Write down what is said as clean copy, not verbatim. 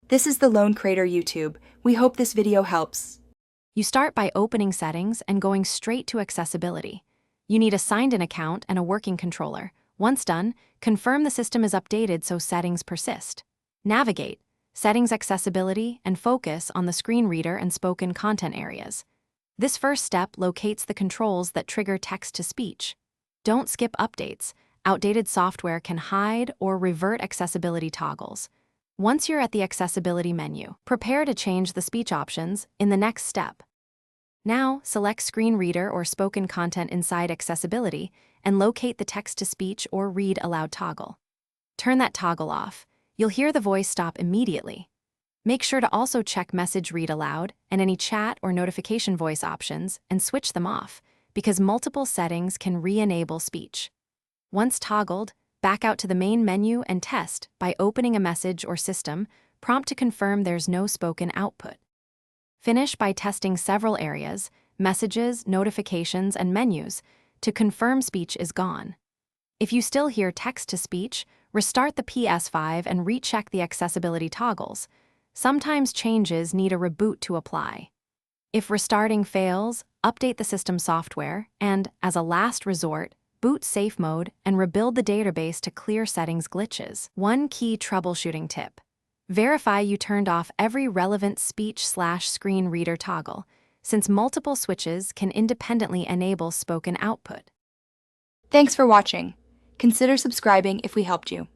This is the Lone Crater YouTube. We hope this video helps. You start by opening Settings and going straight to Accessibility. You need a signed-in account and a working controller. Once done, confirm the system is updated so settings persist. Navigate, Settings Accessibility, and focus on the screen reader and spoken content areas. This first step locates the controls that trigger text-to-speech. Don't skip updates. Outdated software can hide or revert accessibility toggles. Once you're at the Accessibility menu, prepare to change the speech options in the next step. Now, select Screen Reader or Spoken Content inside Accessibility and locate the Text-to-Speech or Read Aloud toggle. Turn that toggle off. You'll hear the voice stop immediately. Make sure to also check Message Read Aloud and any chat or notification voice options and switch them off, because multiple settings can re-enable speech. Once toggled, back out to the main menu and test by opening a message or system prompt to confirm there's no spoken output. Finish by testing several areas, messages, notifications, and menus to confirm speech is gone. If you still hear text-to-speech, restart the Ps5 and recheck the accessibility toggles. Sometimes changes need a reboot to apply. If restarting fails, update the system software and, as a last resort, boot safe mode and rebuild the database to clear settings glitches. One key troubleshooting tip: verify you turned off every relevant speech/screen reader toggle, since multiple switches can independently enable spoken output. Thanks for watching. Consider subscribing if we helped you.